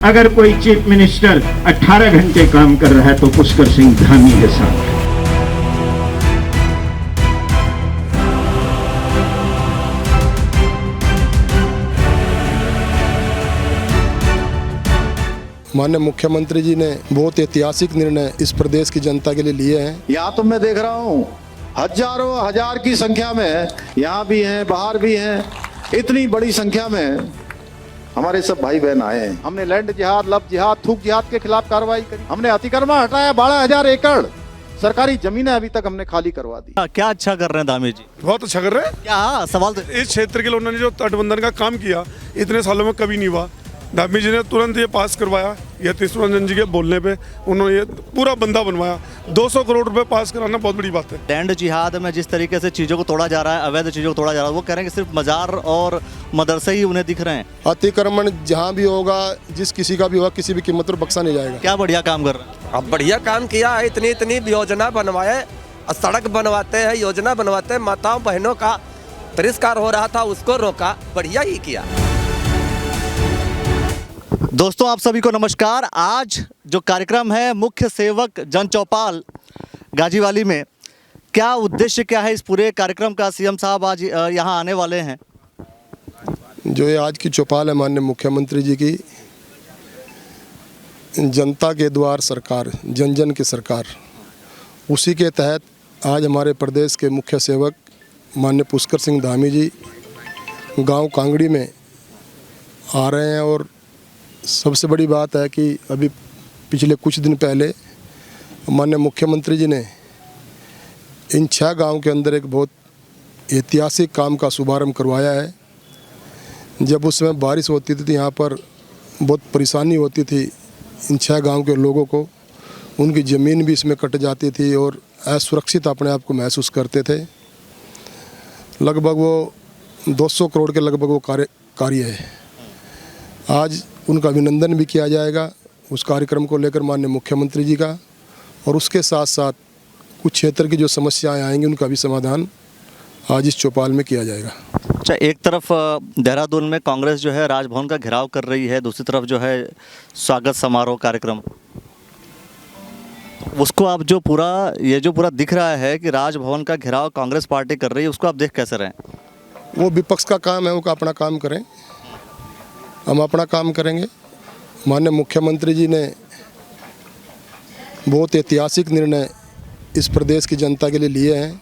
अगर कोई chief minister 18 घंटे काम कर रहा है तो पुष्कर सिंह धामी के साथ। माननीय मुख्यमंत्री जी ने बहुत ऐतिहासिक निर्णय इस प्रदेश की जनता के लिए लिए हैं। यहाँ तो मैं देख रहा हूँ हजारों हजार की संख्या में यहाँ भी हैं, बाहर भी हैं, इतनी बड़ी संख्या में हमारे सब भाई बहन आए हैं। हमने लैंड जिहाद, लब जिहाद, थूक जिहाद के खिलाफ कार्रवाई करी। हमने अतिक्रमण हटाया, 12,000 एकड़ सरकारी जमीनें अभी तक हमने खाली करवा दी। क्या अच्छा कर रहे हैं धामी जी? बहुत अच्छा कर रहे हैं। क्या सवाल तो इस क्षेत्र के लिए उन्होंने जो तटबंधन का काम किया इतने सालों में कभी नहीं हुआ। धामी जी ने तुरंत ये पास करवाया। यतीश रंजन जी के बोलने पे उन्होंने ये पूरा बंदा बनवाया। 200 करोड़ रुपए पास कराना बहुत बड़ी बात है। लैंड जिहाद में जिस तरीके से चीज़ों को तोड़ा जा रहा है, अवैध चीज़ों को तोड़ा जा रहा है, वो कह रहे हैं कि सिर्फ मजार और मदरसे ही उन्हें दिख रहे हैं। अतिक्रमण जहाँ भी होगा, जिस किसी का भी होगा, किसी भी कीमत पर बख्शा नहीं जाएगा। क्या बढ़िया काम कर रहे हैं। अब बढ़िया काम किया है, इतनी योजना बनवाए, सड़क बनवाते हैं, योजना बनवाते हैं। माताओं बहनों का तिरस्कार हो रहा था, उसको रोका, बढ़िया ही किया। दोस्तों आप सभी को नमस्कार। आज जो कार्यक्रम है मुख्य सेवक जन चौपाल गाजीवाली में, क्या उद्देश्य क्या है इस पूरे कार्यक्रम का? सीएम साहब आज यहाँ आने वाले हैं। जो ये आज की चौपाल है माननीय मुख्यमंत्री जी की, जनता के द्वार सरकार, जन जन की सरकार, उसी के तहत आज हमारे प्रदेश के मुख्य सेवक माननीय पुष्कर सिंह धामी जी गांव कांगड़ी में आ रहे हैं। और सबसे बड़ी बात है कि अभी पिछले कुछ दिन पहले माननीय मुख्यमंत्री जी ने इन 6 गांव के अंदर एक बहुत ऐतिहासिक काम का शुभारंभ करवाया है। जब उस समय बारिश होती थी तो यहाँ पर बहुत परेशानी होती थी इन 6 गांव के लोगों को। उनकी ज़मीन भी इसमें कट जाती थी और असुरक्षित अपने आप को महसूस करते थे। लगभग वो 200 करोड़ के लगभग वो कार्य है। आज उनका अभिनंदन भी किया जाएगा उस कार्यक्रम को लेकर माननीय मुख्यमंत्री जी का, और उसके साथ साथ कुछ क्षेत्र की जो समस्याएं आएंगी उनका भी समाधान आज इस चौपाल में किया जाएगा। अच्छा, एक तरफ देहरादून में कांग्रेस जो है राजभवन का घेराव कर रही है, दूसरी तरफ जो है स्वागत समारोह कार्यक्रम, उसको आप जो पूरा दिख रहा है कि राजभवन का घेराव कांग्रेस पार्टी कर रही है, उसको आप देख कैसे रहे हैं? वो विपक्ष का काम है, वो अपना काम करें, हम अपना काम करेंगे। माननीय मुख्यमंत्री जी ने बहुत ऐतिहासिक निर्णय इस प्रदेश की जनता के लिए लिए हैं,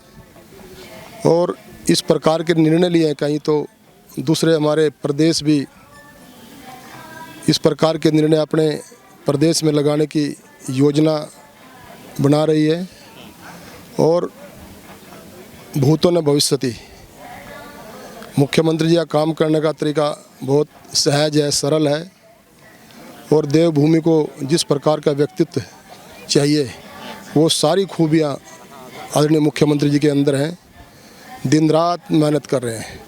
और इस प्रकार के निर्णय लिए हैं कहीं तो दूसरे हमारे प्रदेश भी इस प्रकार के निर्णय अपने प्रदेश में लगाने की योजना बना रही है। और भूतों ने भविष्यति, मुख्यमंत्री जी का काम करने का तरीका बहुत सहज है, सरल है, और देवभूमि को जिस प्रकार का व्यक्तित्व चाहिए वो सारी खूबियाँ आदरणीय मुख्यमंत्री जी के अंदर हैं। दिन रात मेहनत कर रहे हैं।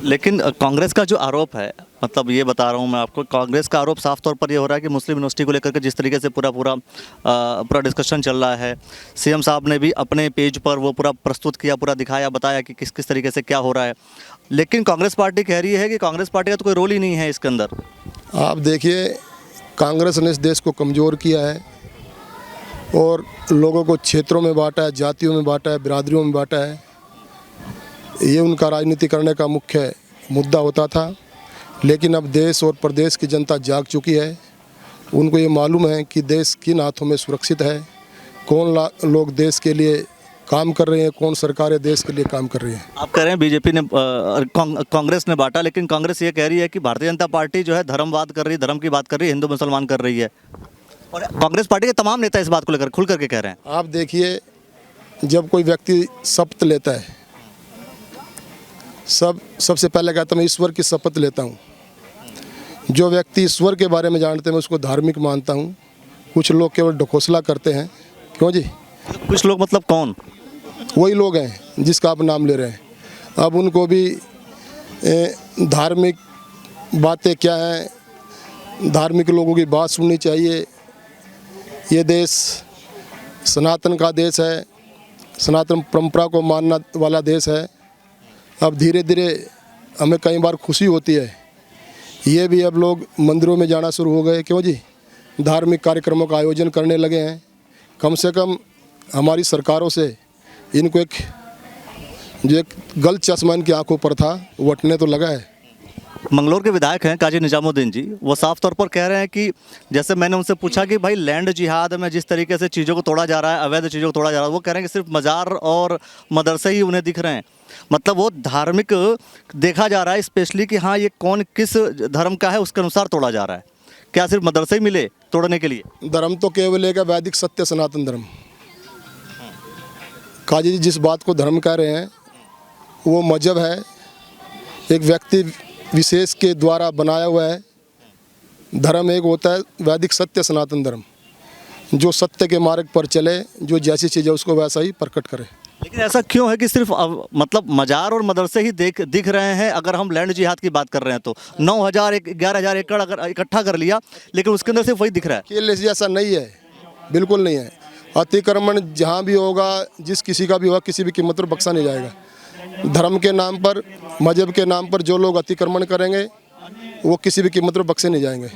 लेकिन कांग्रेस का जो आरोप है, मतलब ये बता रहा हूँ मैं आपको, कांग्रेस का आरोप साफ तौर पर ये हो रहा है कि मुस्लिम यूनिवर्सिटी को लेकर के जिस तरीके से पूरा डिस्कशन चल रहा है, सीएम साहब ने भी अपने पेज पर वो पूरा प्रस्तुत किया, पूरा दिखाया, बताया कि किस किस तरीके से क्या हो रहा है। लेकिन कांग्रेस पार्टी कह रही है कि कांग्रेस पार्टी का तो कोई रोल ही नहीं है इसके अंदर। आप देखिए, कांग्रेस ने इस देश को कमज़ोर किया है और लोगों को क्षेत्रों में बांटा है, जातियों में बांटा है, बिरादरियों में बांटा है। ये उनका राजनीति करने का मुख्य मुद्दा होता था। लेकिन अब देश और प्रदेश की जनता जाग चुकी है। उनको ये मालूम है कि देश किन हाथों में सुरक्षित है, कौन लोग देश के लिए काम कर रहे हैं, कौन सरकारें देश के लिए काम कर रही हैं। आप कह रहे हैं बीजेपी ने, कांग्रेस ने बांटा, लेकिन कांग्रेस ये कह रही है कि भारतीय जनता पार्टी जो है धर्मवाद कर रही है, धर्म की बात कर रही है, हिंदू मुसलमान कर रही है, और कांग्रेस पार्टी के तमाम नेता इस बात को लेकर खुल करके कह रहे हैं। आप देखिए, जब कोई व्यक्ति शपथ लेता है, सबसे पहले कहता मैं ईश्वर की शपथ लेता हूँ। जो व्यक्ति ईश्वर के बारे में जानते हैं मैं उसको धार्मिक मानता हूँ। कुछ लोग केवल ढकोसला करते हैं। क्यों जी? कुछ लोग मतलब कौन? वही लोग हैं जिसका आप नाम ले रहे हैं। अब उनको भी धार्मिक बातें क्या हैं, धार्मिक लोगों की बात सुननी चाहिए। ये देश सनातन का देश है, सनातन परंपरा को मानने वाला देश है। अब धीरे धीरे हमें कई बार खुशी होती है ये भी अब लोग मंदिरों में जाना शुरू हो गए, क्यों जी, धार्मिक कार्यक्रमों का आयोजन करने लगे हैं। कम से कम हमारी सरकारों से इनको एक गलत चश्मा इनकी आंखों पर था वो हटने तो लगा है। मंगलौर के विधायक हैं काजी निजामुद्दीन जी, वो साफ तौर पर कह रहे हैं कि जैसे मैंने उनसे पूछा कि भाई लैंड जिहाद में जिस तरीके से चीज़ों को तोड़ा जा रहा है, अवैध चीज़ों को तोड़ा जा रहा है, वो कह रहे हैं कि सिर्फ मज़ार और मदरसे ही उन्हें दिख रहे हैं। मतलब वो धार्मिक देखा जा रहा है स्पेशली कि हाँ ये कौन किस धर्म का है उसके अनुसार तोड़ा जा रहा है। क्या सिर्फ मदरसे ही मिले तोड़ने के लिए? धर्म तो केवल एक है, वैदिक सत्य सनातन धर्म। काजी जी जिस बात को धर्म कह रहे हैं वो मजहब है, एक व्यक्ति विशेष के द्वारा बनाया हुआ है। धर्म एक होता है वैदिक सत्य सनातन धर्म, जो सत्य के मार्ग पर चले, जो जैसी चीज़ है उसको वैसा ही प्रकट करे। लेकिन ऐसा क्यों है कि सिर्फ मतलब मजार और मदरसे ही दिख रहे हैं? अगर हम लैंड जिहाद की बात कर रहे हैं तो 9,000 11,000 एकड़ अगर इकट्ठा कर लिया, लेकिन उसके अंदर सिर्फ वही दिख रहा है। अकेले से ऐसा नहीं है, बिल्कुल नहीं है। अतिक्रमण जहाँ भी होगा, जिस किसी का भी होगा, किसी भी कीमत पर बख्शा नहीं जाएगा। धर्म के नाम पर, मजहब के नाम पर जो लोग अतिक्रमण करेंगे वो किसी भी कीमत पर बख्शे नहीं जाएंगे।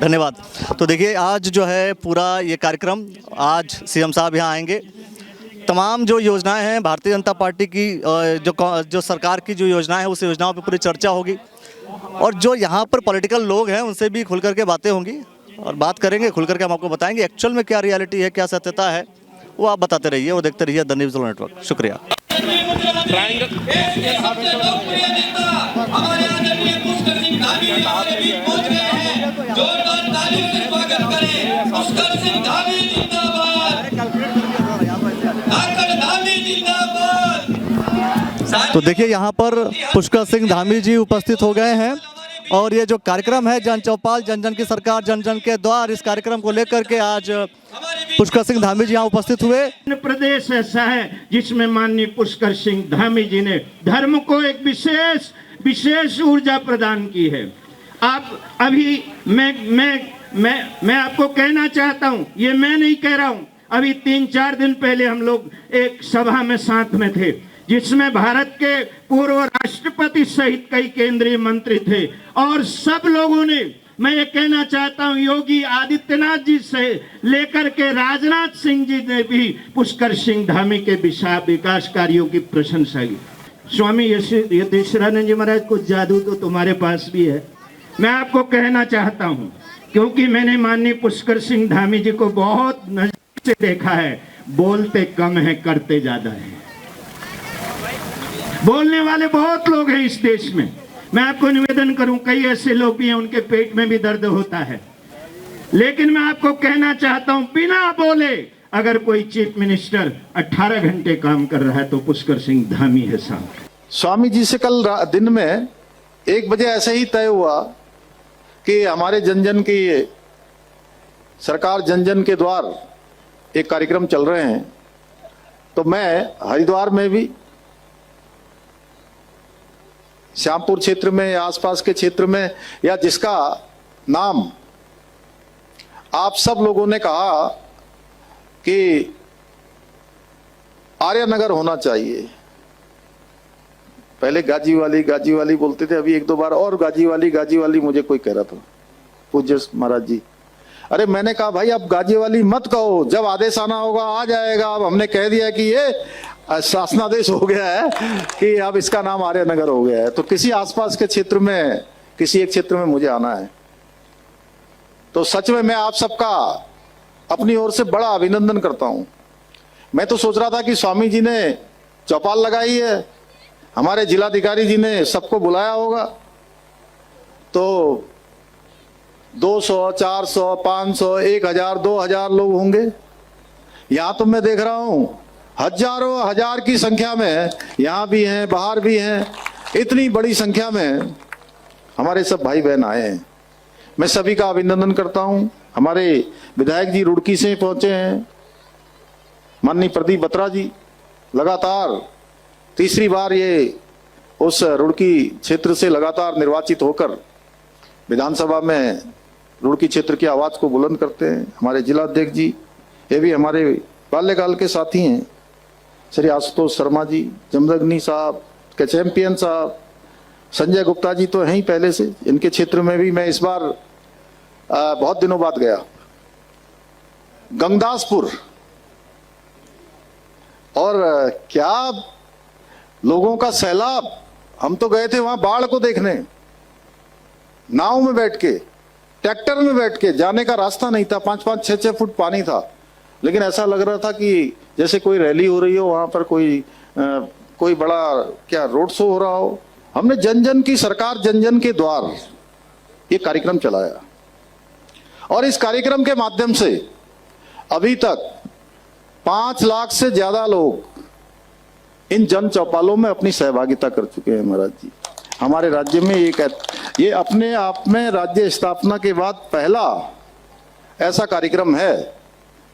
धन्यवाद। तो देखिए आज जो है पूरा ये कार्यक्रम, आज सीएम साहब यहाँ आएंगे, तमाम जो योजनाएं हैं भारतीय जनता पार्टी की, जो सरकार की जो योजनाएं हैं उस योजनाओं पर पूरी चर्चा होगी, और जो यहाँ पर पॉलिटिकल लोग हैं उनसे भी खुल करके बातें होंगी और बात करेंगे, खुल करके हम आपको बताएंगे एक्चुअल में क्या रियलिटी है, क्या सत्यता है, वो आप बताते रहिए और देखते रहिए द न्यूज़ नेटवर्क। शुक्रिया। तो देखिए यहाँ पर पुष्कर सिंह धामी जी उपस्थित हो गए हैं, और ये जो कार्यक्रम है जन चौपाल जन जन की सरकार जन जन के द्वार, इस कार्यक्रम को लेकर के आज पुष्कर सिंह धामी जी यहाँ उपस्थित हुए। प्रदेश ऐसा है जिसमें माननीय पुष्कर सिंह धामी जी ने धर्म को एक विशेष ऊर्जा प्रदान की है। आप अभी मैं आपको कहना चाहता हूँ, ये मैं नहीं कह रहा हूँ, अभी 3-4 दिन पहले हम लोग एक सभा में साथ में थे जिसमें भारत के पूर्व राष्ट्रपति सहित कई केंद्रीय मंत्री थे, और सब लोगों ने, मैं ये कहना चाहता हूँ, योगी आदित्यनाथ जी से लेकर के राजनाथ सिंह जी ने भी पुष्कर सिंह धामी के विकास कार्यों की प्रशंसा की। स्वामी यतीश्वरानंद जी महाराज, कुछ जादू तो तुम्हारे पास भी है। मैं आपको कहना चाहता हूँ, क्योंकि मैंने माननीय पुष्कर सिंह धामी जी को बहुत नजदीक से देखा है, बोलते कम है करते ज्यादा है। बोलने वाले बहुत लोग हैं इस देश में। मैं आपको निवेदन करूं, कई ऐसे लोग भी हैं उनके पेट में भी दर्द होता है, लेकिन मैं आपको कहना चाहता हूं, बिना बोले अगर कोई चीफ मिनिस्टर 18 घंटे काम कर रहा है तो पुष्कर सिंह धामी है साहब। स्वामी जी से कल दिन में 1 बजे ऐसे ही तय हुआ कि हमारे जन जन की सरकार जन जन के द्वार एक कार्यक्रम चल रहे हैं, तो मैं हरिद्वार में भी, श्यामपुर क्षेत्र में या आसपास के क्षेत्र में, या जिसका नाम आप सब लोगों ने कहा कि आर्यनगर होना चाहिए, पहले गाजीवाली बोलते थे, अभी 1-2 बार और गाजीवाली मुझे कोई कह रहा था, पूज्य महाराज जी। अरे मैंने कहा भाई अब गाजीवाली मत कहो, जब आदेश आना होगा आ जाएगा। अब हमने कह दिया कि ये शासनादेश हो गया है कि अब इसका नाम आर्यनगर हो गया है, तो किसी आसपास के क्षेत्र में, किसी एक क्षेत्र में मुझे आना है। तो सच में मैं आप सबका अपनी ओर से बड़ा अभिनंदन करता हूं। मैं तो सोच रहा था कि स्वामी जी ने चौपाल लगाई है, हमारे जिलाधिकारी जी ने सबको बुलाया होगा, तो 200, 400, 500, 1000, 2000 लोग होंगे। यहां तो मैं देख रहा हूं हजारों हजार की संख्या में, यहां भी हैं, बाहर भी हैं, इतनी बड़ी संख्या में हमारे सब भाई बहन आए हैं। मैं सभी का अभिनंदन करता हूं। हमारे विधायक जी रुड़की से पहुंचे हैं, माननीय प्रदीप बत्रा जी, लगातार तीसरी बार ये उस रुड़की क्षेत्र से लगातार निर्वाचित होकर विधानसभा में रुड़की क्षेत्र की आवाज को बुलंद करते हैं। हमारे जिलाध्यक्ष जी, ये भी हमारे बाल्यकाल के साथी हैं, श्री आशुतोष शर्मा जी, जमदग्नि साहब के चैंपियन साहब, संजय गुप्ता जी तो हैं ही पहले से, इनके क्षेत्र में भी मैं इस बार बहुत दिनों बाद गया। गंगदासपुर, और क्या लोगों का सैलाब। हम तो गए थे वहां बाढ़ को देखने, नाव में बैठ के, ट्रैक्टर में बैठ के, जाने का रास्ता नहीं था, 5-5, 6-6 फुट पानी था, लेकिन ऐसा लग रहा था कि जैसे कोई रैली हो रही हो, वहां पर कोई बड़ा क्या रोड शो हो रहा हो। हमने जन जन की सरकार, जन जन के द्वार, ये कार्यक्रम चलाया, और इस कार्यक्रम के माध्यम से अभी तक 5 लाख से ज्यादा लोग इन जन चौपालों में अपनी सहभागिता कर चुके हैं। महाराज जी, हमारे राज्य में ये अपने आप में राज्य स्थापना के बाद पहला ऐसा कार्यक्रम है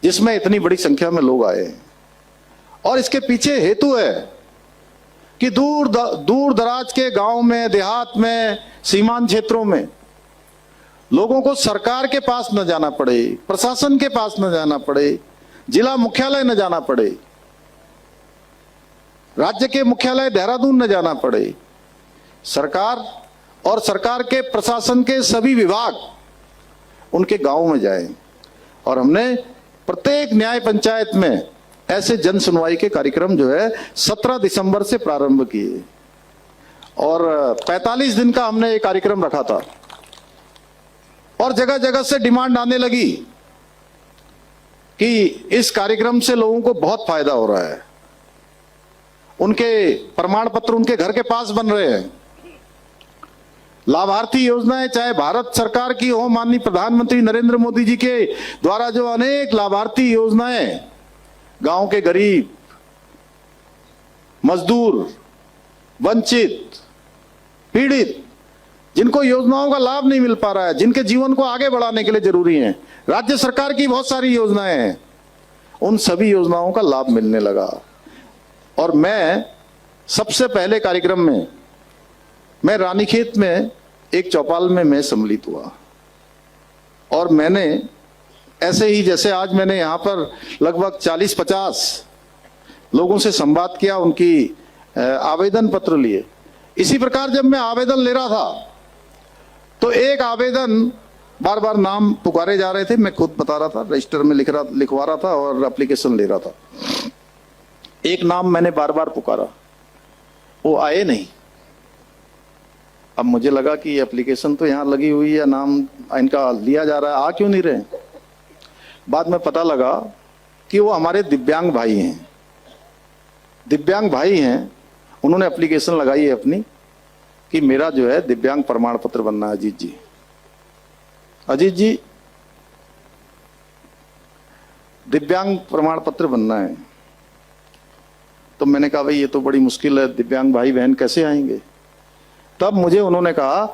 जिसमें इतनी बड़ी संख्या में लोग आए हैं। और इसके पीछे हेतु है कि दूर दराज के गांव में, देहात में, सीमांत क्षेत्रों में लोगों को सरकार के पास न जाना पड़े, प्रशासन के पास न जाना पड़े, जिला मुख्यालय न जाना पड़े, राज्य के मुख्यालय देहरादून न जाना पड़े। सरकार और सरकार के प्रशासन के सभी विभाग उनके गांव में जाएं। और हमने प्रत्येक न्याय पंचायत में ऐसे जन सुनवाई के कार्यक्रम जो है 17 दिसंबर से प्रारंभ किए, और 45 दिन का हमने ये कार्यक्रम रखा था। और जगह जगह से डिमांड आने लगी कि इस कार्यक्रम से लोगों को बहुत फायदा हो रहा है, उनके प्रमाण पत्र उनके घर के पास बन रहे हैं, लाभार्थी योजनाएं चाहे भारत सरकार की हो, माननीय प्रधानमंत्री नरेंद्र मोदी जी के द्वारा जो अनेक लाभार्थी योजनाएं गांव के गरीब, मजदूर, वंचित, पीड़ित, जिनको योजनाओं का लाभ नहीं मिल पा रहा है, जिनके जीवन को आगे बढ़ाने के लिए जरूरी है, राज्य सरकार की बहुत सारी योजनाएं हैं, उन सभी योजनाओं का लाभ मिलने लगा। और मैं सबसे पहले कार्यक्रम में मैं रानीखेत में एक चौपाल में मैं सम्मिलित हुआ, और मैंने ऐसे ही जैसे आज मैंने यहाँ पर लगभग 40-50 लोगों से संवाद किया, उनकी आवेदन पत्र लिए, इसी प्रकार जब मैं आवेदन ले रहा था तो एक आवेदन बार बार नाम पुकारे जा रहे थे, मैं खुद बता रहा था, रजिस्टर में लिखवा रहा था और एप्लीकेशन ले रहा था। एक नाम मैंने बार बार पुकारा, वो आए नहीं। अब मुझे लगा कि एप्लीकेशन तो यहाँ लगी हुई है, नाम इनका लिया जा रहा है, आ क्यों नहीं रहे। बाद में पता लगा कि वो हमारे दिव्यांग भाई हैं, दिव्यांग भाई हैं, उन्होंने एप्लीकेशन लगाई है अपनी कि मेरा जो है दिव्यांग प्रमाण पत्र बनना है। अजीत जी दिव्यांग प्रमाण पत्र बनना है। तो मैंने कहा भाई ये तो बड़ी मुश्किल है, दिव्यांग भाई बहन कैसे आएंगे। तब मुझे उन्होंने कहा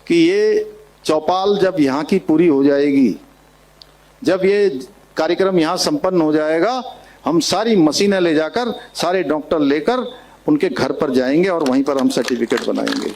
कि ये चौपाल जब यहाँ की पूरी हो जाएगी, जब ये कार्यक्रम यहाँ संपन्न हो जाएगा, हम सारी मशीनें ले जाकर, सारे डॉक्टर लेकर उनके घर पर जाएंगे और वहीं पर हम सर्टिफिकेट बनाएंगे।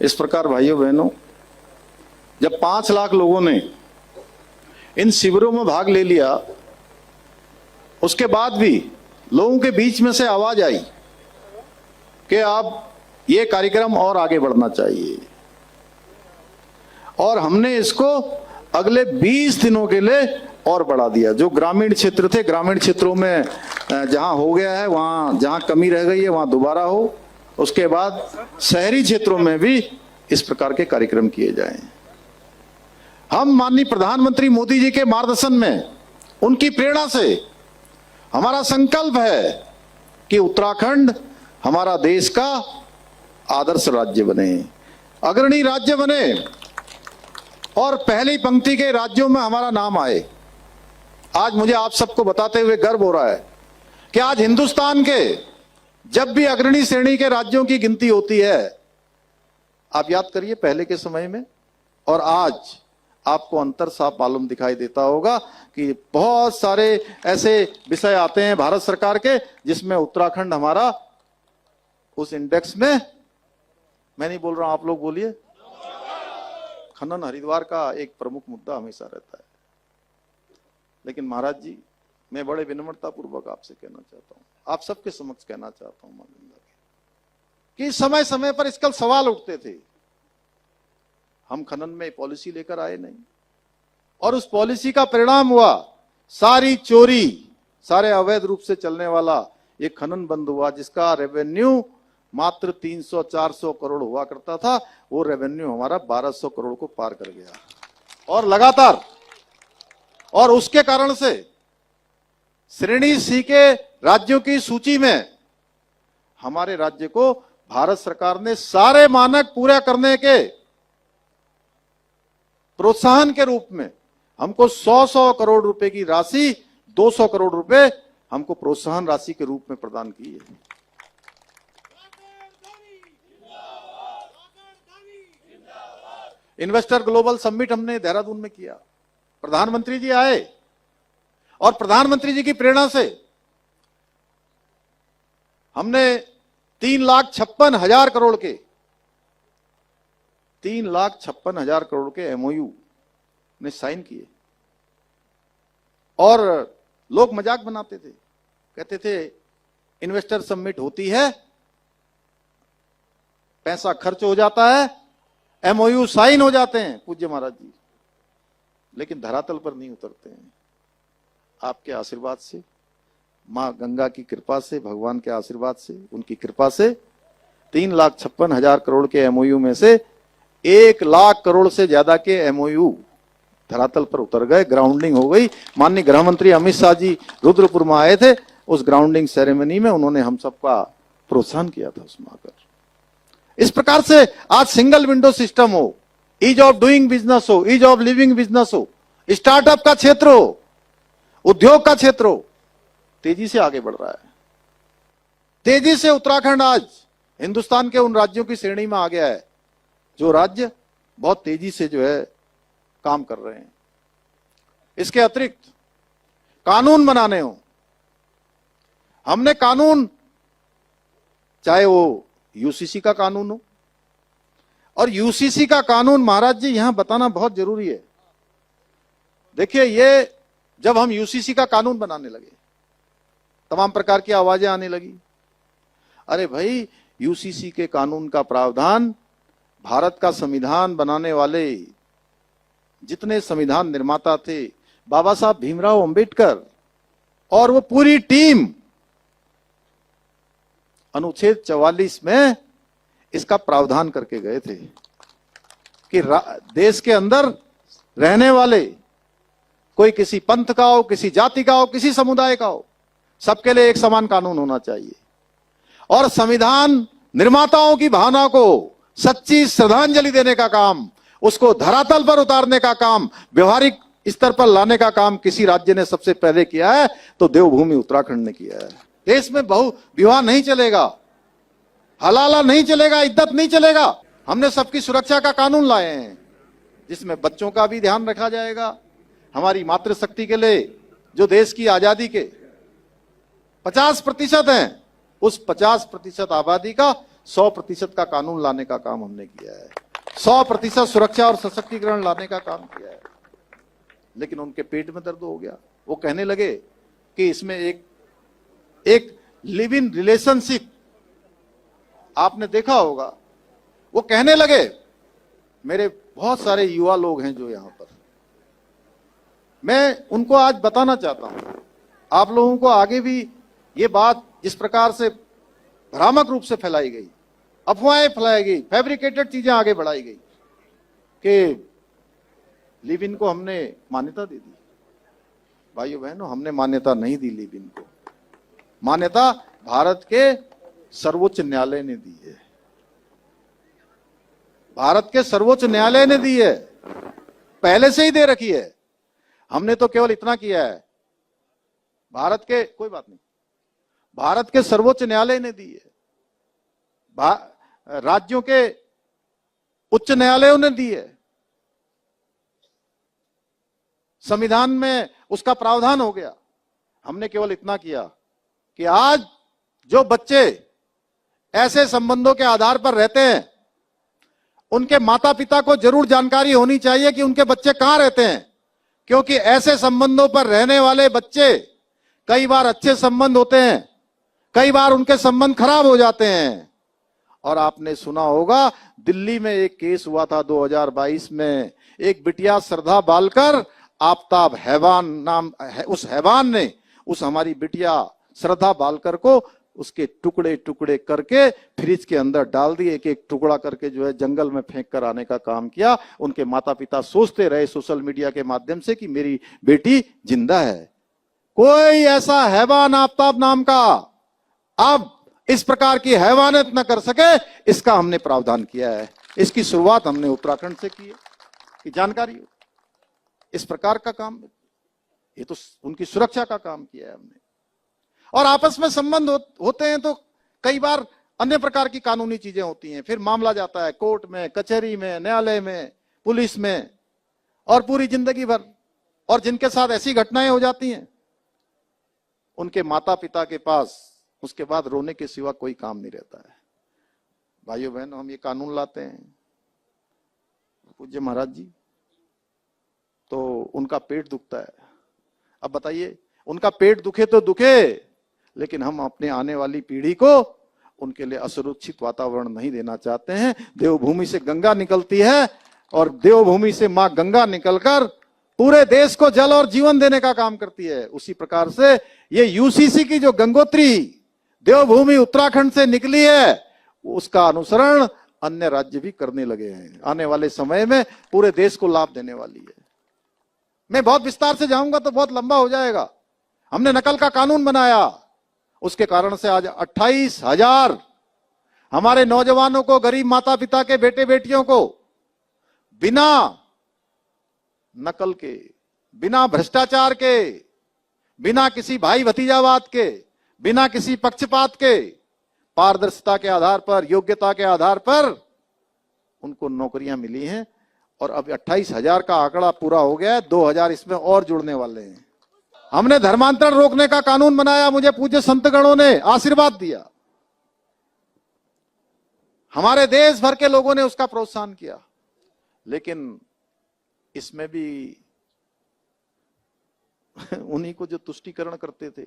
इस प्रकार भाइयों बहनों, जब 5 लाख लोगों ने इन शिविरों में भाग ले लिया, उसके बाद भी लोगों के बीच में से आवाज आई कि अब ये कार्यक्रम और आगे बढ़ना चाहिए, और हमने इसको अगले 20 दिनों के लिए और बढ़ा दिया। जो ग्रामीण क्षेत्र थे, ग्रामीण क्षेत्रों में जहां हो गया है, वहां जहां कमी रह गई है वहां दोबारा हो, उसके बाद शहरी क्षेत्रों में भी इस प्रकार के कार्यक्रम किए जाएं। हम माननीय प्रधानमंत्री मोदी जी के मार्गदर्शन में, उनकी प्रेरणा से हमारा संकल्प है कि उत्तराखंड हमारा देश का आदर्श राज्य बने, अग्रणी राज्य बने, और पहली पंक्ति के राज्यों में हमारा नाम आए। आज मुझे आप सबको बताते हुए गर्व हो रहा है कि आज हिंदुस्तान के जब भी अग्रणी श्रेणी के राज्यों की गिनती होती है, आप याद करिए पहले के समय में और आज आपको अंतर साफ मालूम दिखाई देता होगा कि बहुत सारे ऐसे विषय आते हैं भारत सरकार के जिसमें उत्तराखंड हमारा उस इंडेक्स में, मैं नहीं बोल रहा हूं, आप लोग बोलिए, खनन हरिद्वार का एक प्रमुख मुद्दा हमेशा रहता है। लेकिन महाराज जी, मैं बड़े विनम्रता पूर्वक आपसे कहना चाहता हूं, आप सबके समक्ष कहना चाहता हूं माननीय कि समय समय पर इसका सवाल उठते थे। हम खनन में पॉलिसी लेकर आए नहीं, और उस पॉलिसी का परिणाम हुआ सारी चोरी, सारे अवैध रूप से चलने वाला ये खनन बंद हुआ, जिसका रेवेन्यू मात्र 300-400 करोड़ हुआ करता था, वो रेवेन्यू हमारा 1200 करोड़ को पार कर गया, और लगातार। और उसके कारण से श्रेणी सी के राज्यों की सूची में हमारे राज्य को भारत सरकार ने सारे मानक पूरा करने के प्रोत्साहन के रूप में हमको 100 करोड़ रुपए की राशि, 200 करोड़ रुपए हमको प्रोत्साहन राशि के रूप में प्रदान की है। इन्वेस्टर ग्लोबल समिट हमने देहरादून में किया, प्रधानमंत्री जी आए, और प्रधानमंत्री जी की प्रेरणा से हमने 3,56,000 करोड़ के 3,56,000 करोड़ के एमओयू ने साइन किए। और लोग मजाक बनाते थे, कहते थे इन्वेस्टर समिट होती है, पैसा खर्च हो जाता है, एमओयू साइन हो जाते हैं पूज्य महाराज जी, लेकिन धरातल पर नहीं उतरते हैं। आपके आशीर्वाद से, मां गंगा की कृपा से, भगवान के आशीर्वाद से, उनकी कृपा से 3,56,000 करोड़ के एमओयू में से 1 लाख करोड़ से ज्यादा के एमओयू धरातल पर उतर गए, ग्राउंडिंग हो गई। माननीय गृह मंत्री अमित शाह जी रुद्रपुर में आए थे, उस ग्राउंडिंग सेरेमनी में उन्होंने हम सबका प्रोत्साहन किया था उसमें आकर। इस प्रकार से आज सिंगल विंडो सिस्टम हो, ईज ऑफ डूइंग बिजनेस हो, ईज ऑफ लिविंग बिजनेस हो, स्टार्टअप का क्षेत्र हो, उद्योग का क्षेत्र हो, तेजी से आगे बढ़ रहा है। तेजी से उत्तराखंड आज हिंदुस्तान के उन राज्यों की श्रेणी में आ गया है जो राज्य बहुत तेजी से जो है काम कर रहे हैं। इसके अतिरिक्त कानून बनाने हो, हमने कानून, चाहे वो यूसीसी का कानून हो, और यूसीसी का कानून महाराज जी यहां बताना बहुत जरूरी है। देखिए, ये जब हम यूसीसी का कानून बनाने लगे, तमाम प्रकार की आवाजें आने लगी, अरे भाई यूसीसी के कानून का प्रावधान भारत का संविधान बनाने वाले जितने संविधान निर्माता थे, बाबा साहब भीमराव अंबेडकर और वो पूरी टीम, अनुच्छेद 44 में इसका प्रावधान करके गए थे कि देश के अंदर रहने वाले, कोई किसी पंथ का हो, किसी जाति का हो, किसी समुदाय का हो, सबके लिए एक समान कानून होना चाहिए। और संविधान निर्माताओं की भावना को सच्ची श्रद्धांजलि देने का काम, उसको धरातल पर उतारने का काम, व्यवहारिक स्तर पर लाने का काम किसी राज्य ने सबसे पहले किया है तो देवभूमि उत्तराखंड ने किया है। देश में बहु विवाह नहीं चलेगा, हलाला नहीं चलेगा, इद्दत नहीं चलेगा। हमने सबकी सुरक्षा का कानून लाए हैं जिसमें बच्चों का भी ध्यान रखा जाएगा। हमारी मातृशक्ति के लिए जो देश की आजादी के 50% हैं, उस 50% आबादी का 100% का कानून लाने का काम हमने किया है, 100% सुरक्षा और सशक्तिकरण लाने का काम किया है। लेकिन उनके पेट में दर्द हो गया, वो कहने लगे कि इसमें एक लिव इन रिलेशनशिप, आपने देखा होगा, वो कहने लगे, मेरे बहुत सारे युवा लोग हैं जो यहां पर, मैं उनको आज बताना चाहता हूं, आप लोगों को आगे भी ये बात जिस प्रकार से भ्रामक रूप से फैलाई गई, अफवाहें फैलाई गई, फैब्रिकेटेड चीजें आगे बढ़ाई गई कि लिव इन को हमने मान्यता दे दी। भाइयों बहनों, हमने मान्यता नहीं दी लिव इन को, मान्यता भारत के सर्वोच्च न्यायालय ने दी है, भारत के सर्वोच्च न्यायालय ने दी है, पहले से ही दे रखी है। हमने तो केवल इतना किया है, भारत के, कोई बात नहीं, भारत के सर्वोच्च न्यायालय ने दी है, राज्यों के उच्च न्यायालयों ने दी है, संविधान में उसका प्रावधान हो गया। हमने केवल इतना किया कि आज जो बच्चे ऐसे संबंधों के आधार पर रहते हैं, उनके माता पिता को जरूर जानकारी होनी चाहिए कि उनके बच्चे कहां रहते हैं, क्योंकि ऐसे संबंधों पर रहने वाले बच्चे कई बार अच्छे संबंध होते हैं, कई बार उनके संबंध खराब हो जाते हैं। और आपने सुना होगा, दिल्ली में एक केस हुआ था 2022 में, एक बिटिया श्रद्धा बालकर, आफ्ताब हैवान नाम उस हैवान ने उस हमारी बिटिया श्रद्धा बालकर को उसके टुकड़े टुकड़े करके फ्रिज के अंदर डाल दिए, एक एक टुकड़ा करके जो है जंगल में फेंक कर आने का काम किया। उनके माता पिता सोचते रहे सोशल मीडिया के माध्यम से कि मेरी बेटी जिंदा है। कोई ऐसा हैवान आफ्ताब नाम का अब इस प्रकार की हैवानियत न कर सके, इसका हमने प्रावधान किया है। इसकी शुरुआत हमने उत्तराखंड से की है कि जानकारी हो इस प्रकार का काम, ये तो उनकी सुरक्षा का काम किया है हमने। और आपस में संबंध होते हैं तो कई बार अन्य प्रकार की कानूनी चीजें होती हैं, फिर मामला जाता है कोर्ट में, कचहरी में, न्यायालय में, पुलिस में, और पूरी जिंदगी भर। और जिनके साथ ऐसी घटनाएं हो जाती हैं, उनके माता पिता के पास उसके बाद रोने के सिवा कोई काम नहीं रहता है। भाइयों बहनों, हम ये कानून लाते हैं, पूज्य महाराज जी, तो उनका पेट दुखता है। अब बताइए, उनका पेट दुखे तो दुखे, लेकिन हम अपने आने वाली पीढ़ी को उनके लिए असुरक्षित वातावरण नहीं देना चाहते हैं। देवभूमि से गंगा निकलती है और देवभूमि से मां गंगा निकलकर पूरे देश को जल और जीवन देने का काम करती है। उसी प्रकार से ये यूसीसी की जो गंगोत्री देवभूमि उत्तराखंड से निकली है, उसका अनुसरण अन्य राज्य भी करने लगे हैं। आने वाले समय में पूरे देश को लाभ देने वाली है। मैं बहुत विस्तार से जाऊंगा तो बहुत लंबा हो जाएगा। हमने नकल का कानून बनाया, उसके कारण से आज 28,000 हमारे नौजवानों को, गरीब माता पिता के बेटे बेटियों को बिना नकल के, बिना भ्रष्टाचार के, बिना किसी भाई भतीजावाद के, बिना किसी पक्षपात के, पारदर्शिता के आधार पर, योग्यता के आधार पर उनको नौकरियां मिली हैं। और अब 28,000 का आंकड़ा पूरा हो गया है, 2,000 इसमें और जुड़ने वाले हैं। हमने धर्मांतरण रोकने का कानून बनाया, मुझे पूज्य संतगणों ने आशीर्वाद दिया, हमारे देश भर के लोगों ने उसका प्रोत्साहन किया। लेकिन इसमें भी उन्हीं को जो तुष्टीकरण करते थे,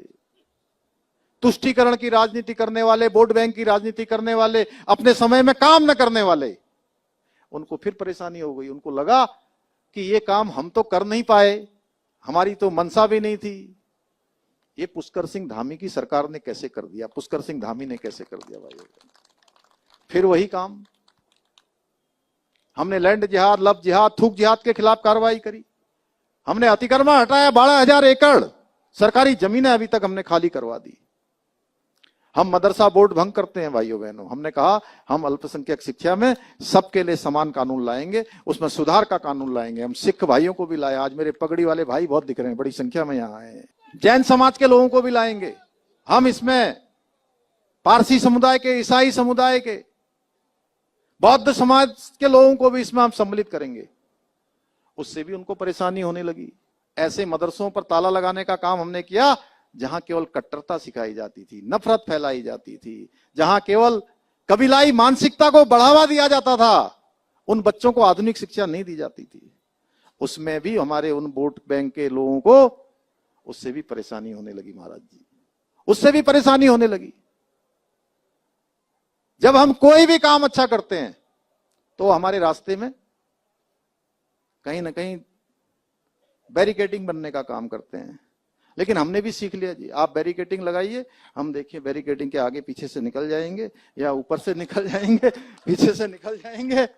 तुष्टीकरण की राजनीति करने वाले, वोट बैंक की राजनीति करने वाले, अपने समय में काम न करने वाले, उनको फिर परेशानी हो गई। उनको लगा कि ये काम हम तो कर नहीं पाए, हमारी तो मंशा भी नहीं थी, ये पुष्कर सिंह धामी की सरकार ने कैसे कर दिया, पुष्कर सिंह धामी ने कैसे कर दिया भाई। फिर वही काम, हमने लैंड जिहाद, लब जिहाद, थूक जिहाद के खिलाफ कार्रवाई करी। हमने अतिक्रमण हटाया, 12,000 एकड़ सरकारी जमीनें अभी तक हमने खाली करवा दी। हम मदरसा बोर्ड भंग करते हैं भाइयों बहनों। हमने कहा हम अल्पसंख्यक शिक्षा में सबके लिए समान कानून लाएंगे, उसमें सुधार का कानून लाएंगे। हम सिख भाइयों को भी लाए, आज मेरे पगड़ी वाले भाई बहुत दिख रहे हैं, बड़ी संख्या में यहाँ आए हैं। जैन समाज के लोगों को भी लाएंगे हम, इसमें पारसी समुदाय के, ईसाई समुदाय के, बौद्ध समाज के लोगों को भी इसमें हम सम्मिलित करेंगे। उससे भी उनको परेशानी होने लगी। ऐसे मदरसों पर ताला लगाने का काम हमने किया जहां केवल कट्टरता सिखाई जाती थी, नफरत फैलाई जाती थी, जहां केवल कबीलाई मानसिकता को बढ़ावा दिया जाता था, उन बच्चों को आधुनिक शिक्षा नहीं दी जाती थी। उसमें भी हमारे उन वोट बैंक के लोगों को उससे भी परेशानी होने लगी महाराज जी, उससे भी परेशानी होने लगी। जब हम कोई भी काम अच्छा करते हैं तो हमारे रास्ते में कहीं ना कहीं बैरिकेडिंग बनने का काम करते हैं। लेकिन हमने भी सीख लिया जी, आप बैरिकेडिंग लगाइए, हम देखिए बैरिकेडिंग के आगे पीछे से निकल जाएंगे या ऊपर से निकल जाएंगे, पीछे से निकल जाएंगे,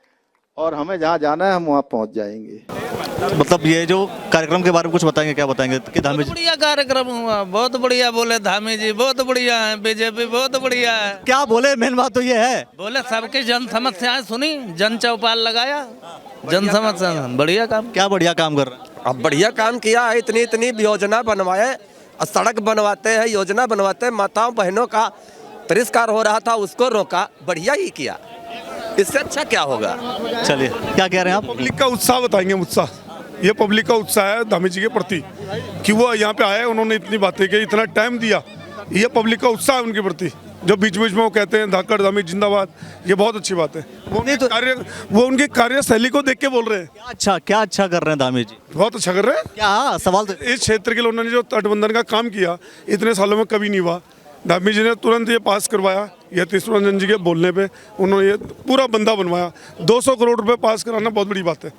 और हमें जहां जाना है हम वहां पहुंच जाएंगे। मतलब ये जो कार्यक्रम के बारे में कुछ बताएंगे, क्या बताएंगे कि धामी जी? बढ़िया कार्यक्रम हुआ, बहुत बढ़िया बोले धामी जी, बहुत बढ़िया है, बीजेपी बहुत बढ़िया है। क्या बोले, मेन बात तो ये है, बोले सबकी जन समस्याएं सुनी, जन चौपाल लगाया, जन समस्या, बढ़िया काम। क्या बढ़िया काम कर रहे हैं? अब बढ़िया काम किया है, इतनी इतनी योजना बनवाए, सड़क बनवाते हैं, योजना बनवाते हैं, माताओं बहनों का तिरस्कार हो रहा था उसको रोका, बढ़िया ही किया। इससे अच्छा क्या होगा? चलिए, क्या कह रहे हैं आप? पब्लिक का उत्साह बताएंगे, उत्साह ये पब्लिक का उत्साह है धामी जी के प्रति कि वो यहाँ पे आए, उन्होंने इतनी बातें की, इतना टाइम दिया। ये पब्लिक का उत्साह है उनके प्रति, जो बीच बीच में वो कहते हैं धाकड़ धामी जिंदाबाद, ये बहुत अच्छी बात है। वो उनके कार्यशैली को देख के बोल रहे हैं। क्या अच्छा कर रहे हैं धामी जी? बहुत अच्छा कर रहे हैं। क्या सवाल तो इस क्षेत्र के लिए उन्होंने जो तटबंधन का काम किया, इतने सालों में कभी नहीं हुआ। धामी जी ने तुरंत ये पास करवाया, यतीश रंजन जी के बोलने पे उन्होंने ये पूरा बंदा बनवाया। 200 करोड़ रुपए पास कराना बहुत बड़ी बात है।